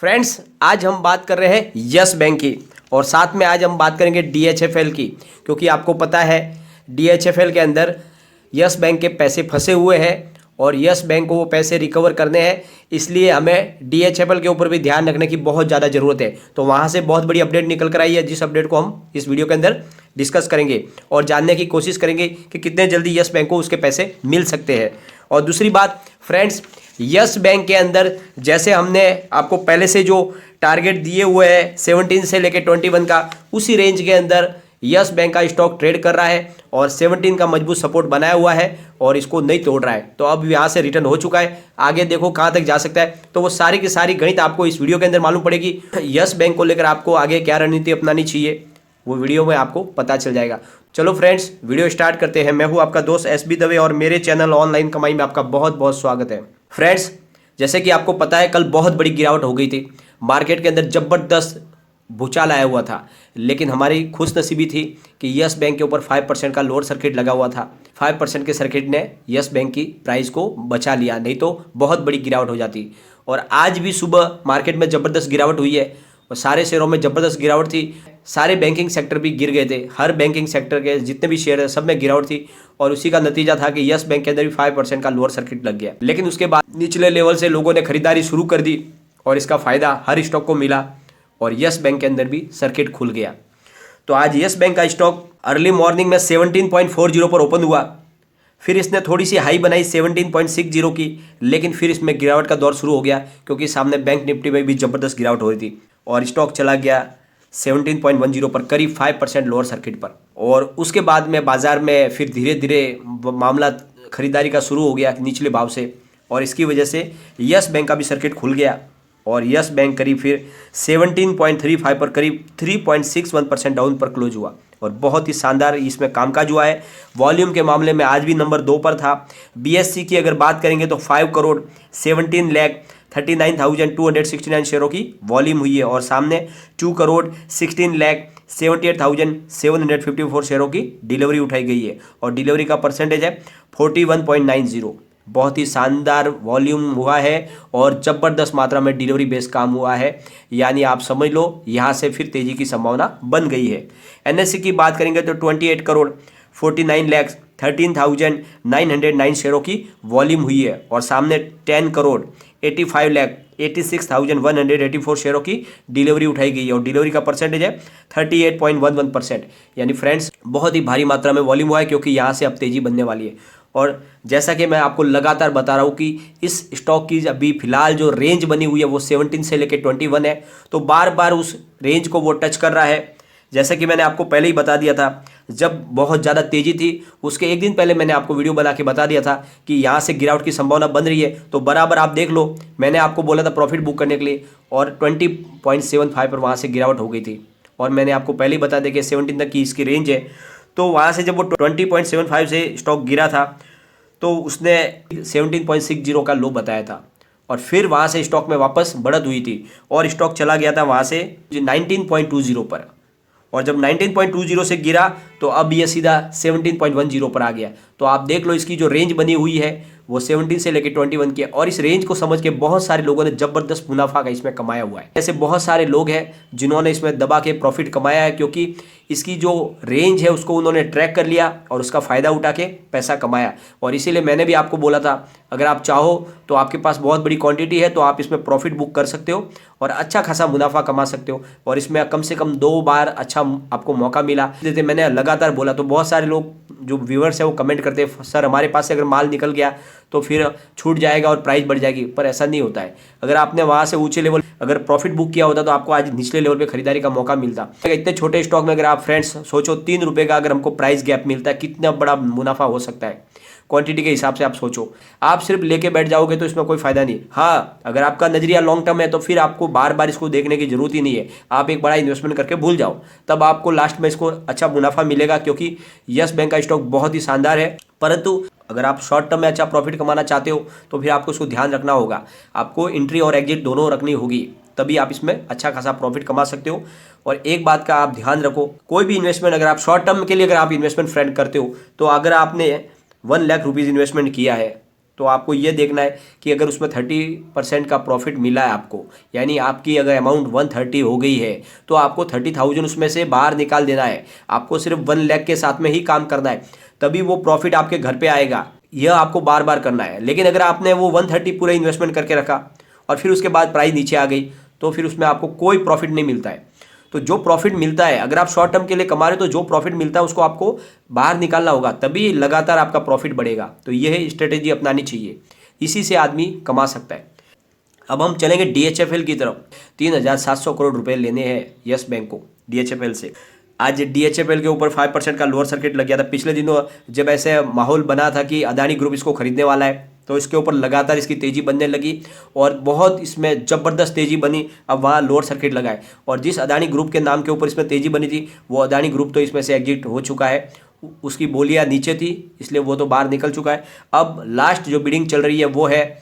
Friends, आज हम बात कर रहे हैं यस बैंक की और साथ में आज हम बात करेंगे डीएचएफएल की, क्योंकि आपको पता है डीएचएफएल के अंदर यस बैंक के पैसे फंसे हुए हैं और यस बैंक को वो पैसे रिकवर करने हैं। इसलिए हमें डीएचएफएल के ऊपर भी ध्यान रखने की बहुत ज़्यादा ज़रूरत है। तो वहाँ से बहुत बड़ी अपडेट निकल कर आई है, जिस अपडेट को हम इस वीडियो के अंदर डिस्कस करेंगे और जानने की कोशिश करेंगे कि कितने जल्दी यस बैंक को उसके पैसे मिल सकते हैं। और दूसरी बात फ्रेंड्स, यस बैंक के अंदर जैसे हमने आपको पहले से जो टारगेट दिए हुए हैं 17 से लेकर 21 का, उसी रेंज के अंदर यस बैंक का स्टॉक ट्रेड कर रहा है और 17 का मजबूत सपोर्ट बनाया हुआ है और इसको नहीं तोड़ रहा है। तो अब यहाँ से रिटर्न हो चुका है, आगे देखो कहाँ तक जा सकता है। तो वो सारी की सारी गणित आपको इस वीडियो के अंदर मालूम पड़ेगी। यस बैंक को लेकर आपको आगे क्या रणनीति अपनानी चाहिए वो वीडियो में आपको पता चल जाएगा। चलो फ्रेंड्स, वीडियो स्टार्ट करते हैं। मैं हूं आपका दोस्त एसबी दवे और मेरे चैनल ऑनलाइन कमाई में आपका बहुत बहुत स्वागत है। फ्रेंड्स, जैसे कि आपको पता है कल बहुत बड़ी गिरावट हो गई थी, मार्केट के अंदर जबरदस्त भूचाल आया हुआ था, लेकिन हमारी खुशनसीबी थी कि यस बैंक के ऊपर 5% का लोअर सर्किट लगा हुआ था। 5% के सर्किट ने यस बैंक की प्राइस को बचा लिया, नहीं तो बहुत बड़ी गिरावट हो जाती। और आज भी सुबह मार्केट में ज़बरदस्त गिरावट हुई है और सारे शेयरों में ज़बरदस्त गिरावट थी। सारे बैंकिंग सेक्टर भी गिर गए थे, हर बैंकिंग सेक्टर के जितने भी शेयर है सब में गिरावट थी और उसी का नतीजा था कि यस बैंक के अंदर भी 5% का लोअर सर्किट लग गया। लेकिन उसके बाद निचले लेवल से लोगों ने खरीदारी शुरू कर दी और इसका फ़ायदा हर स्टॉक को मिला और यस बैंक के अंदर भी सर्किट खुल गया। तो आज यस बैंक का स्टॉक अर्ली मॉर्निंग में 17.40 पर ओपन हुआ, फिर इसने थोड़ी सी हाई बनाई 17.60 की, लेकिन फिर इसमें गिरावट का दौर शुरू हो गया क्योंकि सामने बैंक निफ्टी में भी ज़बरदस्त गिरावट हो रही थी और स्टॉक चला गया 17.10 पर, करीब 5% लोअर सर्किट पर। और उसके बाद में बाजार में फिर धीरे धीरे मामला खरीदारी का शुरू हो गया निचले भाव से और इसकी वजह से यस बैंक का भी सर्किट खुल गया और यस बैंक करीब फिर 17.35 पर करीब 3.61% डाउन पर क्लोज हुआ और बहुत ही शानदार इसमें कामकाज हुआ है। वॉल्यूम के मामले में आज भी नंबर 2 पर था। बीएससी की अगर बात करेंगे तो 5,17,39,269 शेयरों की वॉल्यूम हुई है और सामने 2,16,78,754 शेयरों की डिलीवरी उठाई गई है और डिलीवरी का परसेंटेज है 41.90। बहुत ही शानदार वॉल्यूम हुआ है और ज़बरदस्त मात्रा में डिलीवरी बेस्ड काम हुआ है, यानी आप समझ लो यहाँ से फिर तेज़ी की संभावना बन गई है। एनएससी की बात करेंगे तो 28,49,13,909 शेयरों की वॉल्यूम हुई है और सामने 10,85,86,184 शेयरों की डिलीवरी उठाई गई है और डिलीवरी का परसेंटेज है 38.11%। यानी फ्रेंड्स बहुत ही भारी मात्रा में वॉल्यूम हुआ है क्योंकि यहाँ से अब तेज़ी बनने वाली है। और जैसा कि मैं आपको लगातार बता रहा हूँ कि इस स्टॉक की अभी फिलहाल जो रेंज बनी हुई है वो 17 से लेकर 21 है, तो बार बार उस रेंज को वो टच कर रहा है। जैसा कि मैंने आपको पहले ही बता दिया था, जब बहुत ज़्यादा तेज़ी थी उसके एक दिन पहले मैंने आपको वीडियो बना के बता दिया था कि यहाँ से गिरावट की संभावना बन रही है। तो बराबर आप देख लो, मैंने आपको बोला था प्रॉफिट बुक करने के लिए और 20.75 पर वहाँ से गिरावट हो गई थी और मैंने आपको पहले ही बता दिया कि 17 तक की इसकी रेंज है। तो वहाँ से जब वो 20.75 से स्टॉक गिरा था तो उसने 17.60 का लो बताया था और फिर वहाँ से स्टॉक में वापस बढ़त हुई थी और स्टॉक चला गया था वहाँ से 19.20 पर और जब 19.20 से गिरा तो अब ये सीधा 17.10 पर आ गया। तो आप देख लो इसकी जो रेंज बनी हुई है वो 17 से लेकर 21 की है और इस रेंज को समझ के बहुत सारे लोगों ने जबरदस्त मुनाफा का इसमें कमाया हुआ है। ऐसे बहुत सारे लोग हैं जिन्होंने इसमें दबा के प्रॉफिट कमाया है क्योंकि इसकी जो रेंज है उसको उन्होंने ट्रैक कर लिया और उसका फ़ायदा उठा के पैसा कमाया। और इसीलिए मैंने भी आपको बोला था अगर आप चाहो तो आपके पास बहुत बड़ी क्वांटिटी है तो आप इसमें प्रॉफिट बुक कर सकते हो और अच्छा खासा मुनाफा कमा सकते हो। और इसमें कम से कम 2 बार अच्छा आपको मौका मिला। जैसे मैंने लगातार बोला तो बहुत सारे लोग जो व्यूअर्स है वो कमेंट करते हैं सर हमारे पास से अगर माल निकल गया तो फिर छूट जाएगा और प्राइस बढ़ जाएगी, पर ऐसा नहीं होता है। अगर आपने वहाँ से ऊंचे लेवल अगर प्रॉफिट बुक किया होता तो आपको आज निचले लेवल पे खरीदारी का मौका मिलता। इतने छोटे स्टॉक में अगर आप फ्रेंड्स सोचो 3 रुपये का अगर हमको प्राइस गैप मिलता है, कितना बड़ा मुनाफा हो सकता है। क्वांटिटी के हिसाब से आप सोचो, आप सिर्फ लेके बैठ जाओगे तो इसमें कोई फायदा नहीं। हाँ, अगर आपका नजरिया लॉन्ग टर्म है तो फिर आपको बार बार इसको देखने की जरूरत ही नहीं है, आप एक बड़ा इन्वेस्टमेंट करके भूल जाओ, तब आपको लास्ट में इसको अच्छा मुनाफा मिलेगा क्योंकि यस बैंक का स्टॉक बहुत ही शानदार है। परंतु अगर आप शॉर्ट टर्म में अच्छा प्रॉफिट कमाना चाहते हो तो फिर आपको इसको ध्यान रखना होगा, आपको एंट्री और एग्जिट दोनों रखनी होगी, तभी आप इसमें अच्छा खासा प्रॉफिट कमा सकते हो। और एक बात का आप ध्यान रखो, कोई भी इन्वेस्टमेंट अगर आप शॉर्ट टर्म के लिए अगर आप इन्वेस्टमेंट फ्रेंड करते हो तो अगर आपने 1 लाख रुपीज़ इन्वेस्टमेंट किया है तो आपको ये देखना है कि अगर उसमें 30% का प्रॉफिट मिला है आपको, यानी आपकी अगर अमाउंट 130 हो गई है तो आपको 30,000 उसमें से बाहर निकाल देना है। आपको सिर्फ 1 लाख के साथ में ही काम करना है, तभी वो प्रॉफिट आपके घर पे आएगा। यह आपको बार बार करना है। लेकिन अगर आपने वो 130 पूरा इन्वेस्टमेंट करके रखा और फिर उसके बाद प्राइस नीचे आ गई तो फिर उसमें आपको कोई प्रॉफिट नहीं मिलता है। तो जो प्रॉफिट मिलता है, अगर आप शॉर्ट टर्म के लिए कमा रहे हो तो जो प्रॉफिट मिलता है उसको आपको बाहर निकालना होगा, तभी लगातार आपका प्रॉफिट बढ़ेगा। तो यह स्ट्रेटेजी अपनानी चाहिए, इसी से आदमी कमा सकता है। अब हम चलेंगे DHFL की तरफ। 3,700 करोड़ रुपए लेने हैं यस बैंक को DHFL से। आज DHFL के ऊपर 5% का लोअर सर्किट लग गया था। पिछले दिनों जब ऐसे माहौल बना था कि अदानी ग्रुप इसको खरीदने वाला है तो इसके ऊपर लगातार इसकी तेज़ी बनने लगी और बहुत इसमें ज़बरदस्त तेज़ी बनी। अब वहाँ लोअर सर्किट लगा है और जिस अदानी ग्रुप के नाम के ऊपर इसमें तेज़ी बनी थी वो अदानी ग्रुप तो इसमें से एग्जिट हो चुका है। उसकी बोलियाँ नीचे थी इसलिए वो तो बाहर निकल चुका है। अब लास्ट जो बिडिंग चल रही है वो है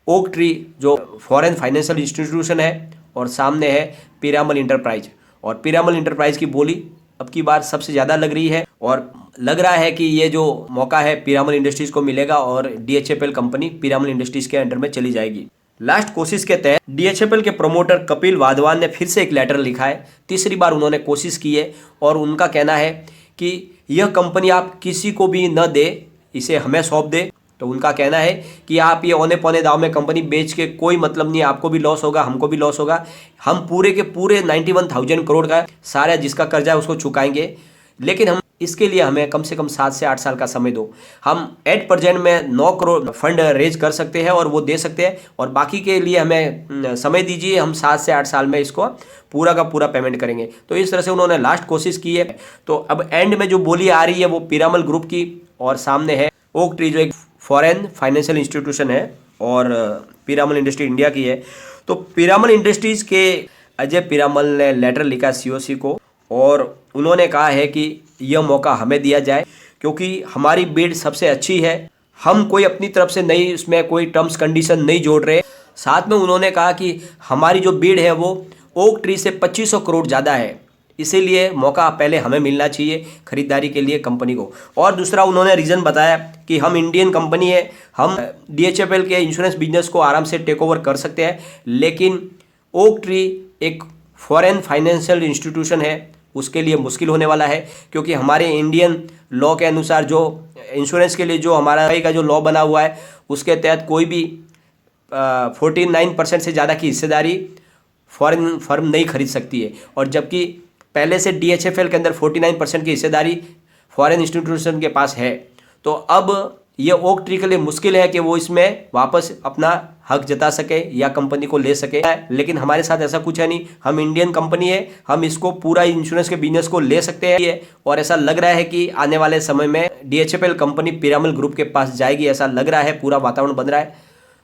ओक ट्री, जो फॉरेन फाइनेंशियल इंस्टीट्यूशन है, और सामने है पीरामल इंटरप्राइज। और पीरामल इंटरप्राइज की बोली अब की बार सबसे ज़्यादा लग रही है और लग रहा है कि ये जो मौका है पीरामल इंडस्ट्रीज़ को मिलेगा और DHFL कंपनी पीरामल इंडस्ट्रीज़ के अंडर में चली जाएगी। लास्ट कोशिश के तहत DHFL के प्रमोटर कपिल वाधवान ने फिर से एक लेटर लिखा है। तीसरी बार उन्होंने कोशिश की है और उनका कहना है कि यह कंपनी आप किसी को भी न दे, इसे हमें सौंप दे। तो उनका कहना है कि आप ये औने पौने दाव में कंपनी बेच के कोई मतलब नहीं, आपको भी लॉस होगा, हमको भी लॉस होगा। हम पूरे के पूरे 91,000 करोड़ का सारा जिसका कर्जा है उसको चुकाएंगे, लेकिन हम इसके लिए हमें कम से कम 7 से 8 साल का समय दो। हम एट प्रेजेंट में 9 करोड़ फंड रेज कर सकते हैं और वो दे सकते हैं, और बाकी के लिए हमें समय दीजिए, हम 7 से 8 साल में इसको पूरा का पूरा पेमेंट करेंगे। तो इस तरह से उन्होंने लास्ट कोशिश की है। तो अब एंड में जो बोली आ रही है वो पीरामल ग्रुप की और सामने है ओक ट्री जो एक फॉरेन फाइनेंशियल इंस्टीट्यूशन है और पीरामल इंडस्ट्री इंडिया की है। तो पीरामल इंडस्ट्रीज़ के अजय पीरामल ने लेटर लिखा COC को और उन्होंने कहा है कि यह मौका हमें दिया जाए क्योंकि हमारी बिड सबसे अच्छी है। हम कोई अपनी तरफ से नहीं, उसमें कोई टर्म्स कंडीशन नहीं जोड़ रहे। साथ में उन्होंने कहा कि हमारी जो बिड है वो ओक ट्री से 2500 करोड़ ज़्यादा है, इसीलिए मौका पहले हमें मिलना चाहिए खरीदारी के लिए कंपनी को। और दूसरा उन्होंने रीज़न बताया कि हम इंडियन कंपनी है, हम DHFL के इंश्योरेंस बिजनेस को आराम से टेक ओवर कर सकते हैं, लेकिन ओक ट्री एक फॉरेन फाइनेंशियल इंस्टीट्यूशन है, उसके लिए मुश्किल होने वाला है क्योंकि हमारे इंडियन लॉ के अनुसार जो इंश्योरेंस के लिए जो हमारा का जो लॉ बना हुआ है उसके तहत कोई भी 49% से ज़्यादा की हिस्सेदारी फॉरेन फर्म नहीं खरीद सकती है, और जबकि पहले से DHFL के अंदर 49% की हिस्सेदारी फॉरेन इंस्टीट्यूशन के पास है। तो अब ये ओक ट्री के लिए मुश्किल है कि वो इसमें वापस अपना हक जता सके या कंपनी को ले सके, लेकिन हमारे साथ ऐसा कुछ है नहीं। हम इंडियन कंपनी है, हम इसको पूरा इंश्योरेंस के बिजनेस को ले सकते हैं और ऐसा लग रहा है कि आने वाले समय में DHFL कंपनी पीरामल ग्रुप के पास जाएगी, ऐसा लग रहा है, पूरा वातावरण बन रहा है।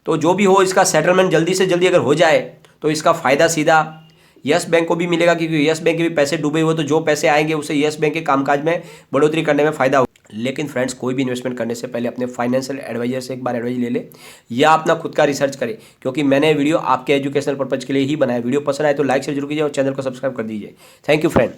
तो जो भी हो, इसका सेटलमेंट जल्दी से जल्दी अगर हो जाए तो इसका फ़ायदा सीधा यस बैंक को भी मिलेगा क्योंकि यस बैंक के भी पैसे डूबे हुए, तो जो पैसे आएंगे उससे यस बैंक के कामकाज में बढ़ोतरी करने में फ़ायदा होगा। लेकिन फ्रेंड्स, कोई भी इन्वेस्टमेंट करने से पहले अपने फाइनेंशियल एडवाइजर से एक बार एडवाइस ले ले या अपना खुद का रिसर्च करें, क्योंकि मैंने वीडियो आपके एजुकेशनल पर्पज़ के लिए ही बनाया। वीडियो पसंद आए तो लाइक शेयर जरूर कीजिए और चैनल को सब्सक्राइब कर दीजिए। Thank you friend.